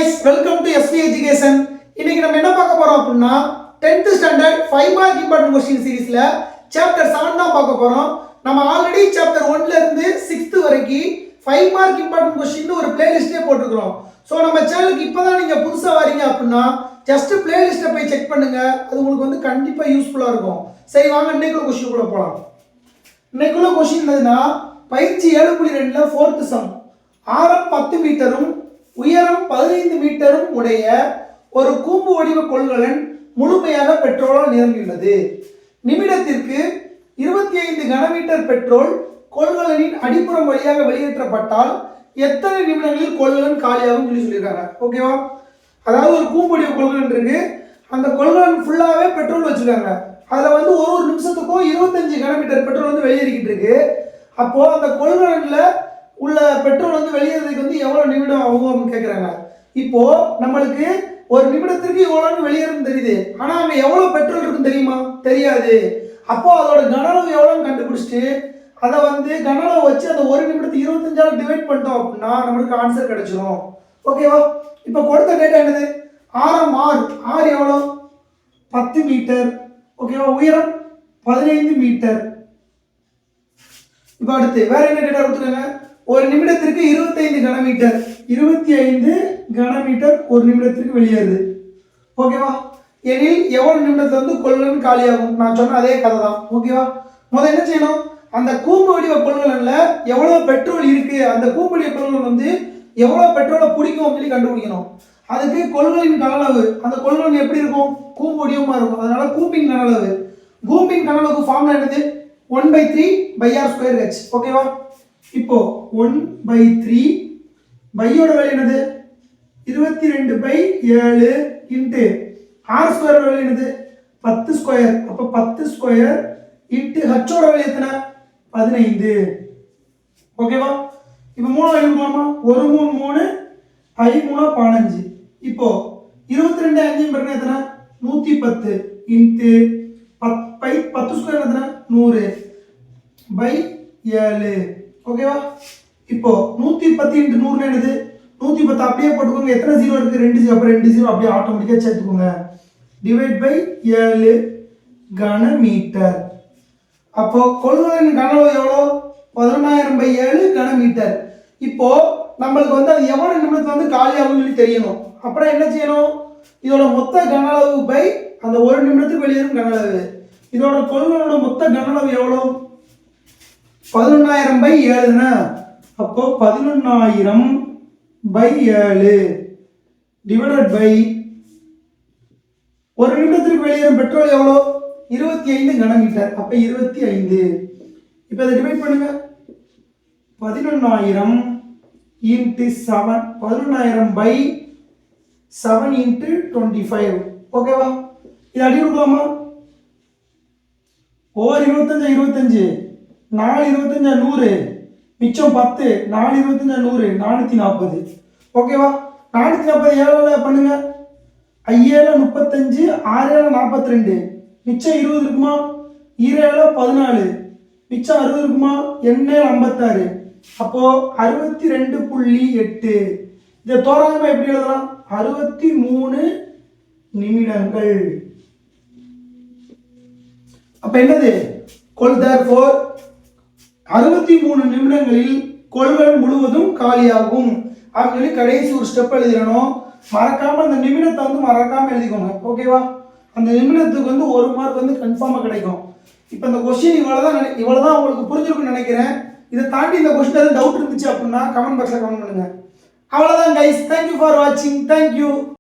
guys, welcome to SV Education. இன்னைக்கு நம்ம என்ன பார்க்க போறோம் அப்படினா 10th standard 5 mark important question series-ல chapter 7 தான் பார்க்க போறோம். நம்ம ஆல்ரெடி chapter 1 ல இருந்து 6th வரைக்கும் 5 mark important question ஒரு playlist-ஏ போட்டுக்கிறோம். சோ நம்ம சேனலுக்கு இப்போதான் நீங்க புதுசா வரீங்க அப்படினா just playlist-ஐ போய் செக் பண்ணுங்க. அது உங்களுக்கு வந்து கண்டிப்பா யூஸ்ஃபுல்லா இருக்கும். சரி வாங்க இன்னைக்கு क्वेश्चन குள்ள போலாம். இன்னைக்குள்ள क्वेश्चन என்னதுன்னா பயிற்சி 7.2ல 4th சம். ஆரம் 10 மீட்டரும் உயரம் 15 மீட்டரும் உடைய ஒரு கூம்பு வடிவ கொள்கலன் முழுமையாக பெட்ரோலால் நிரம்பியுள்ளது. நிமிடத்திற்கு 25 கனமீட்டர் பெட்ரோல் கொள்கலனின் அடிப்புறம் வழியாக வெளியேற்றப்பட்டால் எத்தனை நிமிடங்களில் கொள்கலன் காலியாகும் சொல்லி சொல்லியிருக்காங்க. ஓகேவா? அதாவது ஒரு கூம்பு வடிவ கொள்கலன் இருக்கு, அந்த கொள்கலன் ஃபுல்லாவே பெட்ரோல் வச்சிருக்காங்க. அதுல வந்து ஒரு நிமிஷத்துக்கும் 25 கனமீட்டர் பெட்ரோல் வந்து வெளியேறிக்கிட்டு இருக்கு. அப்போ அந்த கொள்கலன்ல உள்ள பெட்ரோல் வந்து வெளியேறதுக்கு வந்து எவ்வளவு நிமிடம் ஆகும் அப்படின்னு கேட்குறாங்க. இப்போ நம்மளுக்கு ஒரு நிமிடத்திற்கு எவ்வளோன்னு வெளியேறும் தெரியுது, ஆனா அங்க எவ்வளவு பெட்ரோல் இருக்குன்னு தெரியுமா? தெரியாது. அப்போ அதோட கனளவு எவ்வளோன்னு கண்டுபிடிச்சிட்டு அதை வந்து கனளவு வச்சு அந்த ஒரு நிமிடத்துக்கு 25ஆல் டிவைட் பண்ணிட்டோம் அப்படின்னா நம்மளுக்கு ஆன்சர் கிடைச்சிடும். ஓகேவா? இப்போ கொடுத்த டேட்டா என்னது? ஆரம் ஆர் எவ்வளோ? 10 மீட்டர். ஓகேவா? உயரம் 15 மீட்டர். இப்போ அடுத்து வேற என்ன டேட்டா கொடுத்துருக்காங்க? ஒரு நிமிடத்திற்கு 25 கனமீட்டர், 25 கனமீட்டர் ஒரு நிமிடத்திற்கு வெளியேறுது. ஓகேவா? எனில் எவ்வளவு நிமிடத்துல வந்து கொள்கலன் காலியாகும்? நான் சொன்ன அதே கதை தான். ஓகேவா? முதல்ல என்ன செய்யணும்? அந்த கூம்பு வடிவ கொள்கலன்ல எவ்வளவு பெட்ரோல் இருக்கு, அந்த கூம்பு வடிவ கொள்கலன் வந்து எவ்வளவு பெட்ரோலை பிடிக்கும் அப்படின்னு கண்டுபிடிக்கணும். அதுக்கு கொள்கலனின் கனளவு, அந்த கொள்கலன் எப்படி இருக்கும்? கூம்பு வடிவமா இருக்கும். அதனால கூம்பின் கனளவு, கூம்பின் கனளவுக்கு ஃபார்முலா என்னது? 1/3/r²h. ஓகேவா? இப்போ 1/3 பையோட வேல்யூ என்னது? 22/7 இன்டு r ஸ்கொயர் வேல்யூ என்னது? 10 ஸ்கொயர். அப்ப 10 ஸ்கொயர் இன்டு h ஓட வேல்யூ எத்தனை? 15. ஓகேவா? இப்போ 3 வேல்யூ போலாமா? 1 3 3 I 3 15. இப்போ 22 5 பெருக்கல் எத்தனை? 110 இன்டு 10 ஸ்கொயர் எத்தனை? 100/7. ஓகேவா? இப்போ 110 இன்டு 100 என்னது? 110 அப்படியே போட்டுக்கோங்க. எத்தனை ஜீரோ இருக்கு? 2 ஜீரோ. அப்ப 2 ஜீரோ அப்படியே ஆட்டோமேட்டிக்கா சேர்த்துக்கோங்க. டிவைட் பை 7 கனமீட்டர். அப்போ கொள்கலனின் கனளவு எவ்வளோ? 11000/7 கனமீட்டர். இப்போ நம்மளுக்கு வந்து அது எவ்வளவு நிமிடத்துல வந்து காலியாகும் சொல்லி தெரியணும். அப்புறம் என்ன செய்யணும்? இதோட மொத்த கனளவு பை அந்த ஒரு நிமிடத்துக்கு வெளியேறும் கனளவு. இதோட கொள்கலனோட மொத்த கனளவு எவ்வளோ? 11000/7. அப்போ 11000/7 டிவைடட் பை ஒரு நிமிடத்திற்கு வெளியேறும் பெட்ரோல் எவ்வளோ? 25 கனமீட்டர். அப்ப 25. இப்போ இதை டிவைட் பண்ணுங்க. 11000 இன்டு 7, 11000/7 இன்டு 25. ஓகேவா? இது அடி கொடுக்கலாமா? ஓர் 25 25, 4 25 100, மிச்சம் 10, 4 25 100, 440. ஓகேவா? 440 7 பண்ணுங்க. 5 35, 6 42, மிச்சம் 20 இருக்குமா? 7 14, மிச்சம் 60 இருக்குமா? 8 56. அப்போ 62.8. இதை தோராயமா எப்படி எழுதலாம்? 63 நிமிடங்கள். அப்ப என்னது? therefore 63 நிமிடங்களில் கொள்கலன் முழுவதும் காலியாகும் அப்படின்னு சொல்லி கடைசி ஒரு ஸ்டெப் எழுதிடணும். மறக்காம அந்த நிமிடத்தை வந்து மறக்காம எழுதிக்கோங்க. ஓகேவா? அந்த நிமிடத்துக்கு வந்து 1 மார்க் வந்து கன்ஃபார்மா கிடைக்கும். இப்போ இந்த கொஸ்டின் இவ்வளவுதான் உங்களுக்கு புரிஞ்சிருக்கும்னு நினைக்கிறேன். இதை தாண்டி இந்த கொஸ்டின் எதுவும் டவுட் இருந்துச்சு அப்படின்னா கமெண்ட் பாக்ஸ்ல கமெண்ட் பண்ணுங்க. அவ்வளவுதான் கைஸ். தேங்க்யூ ஃபார் வாட்சிங். தேங்க்யூ.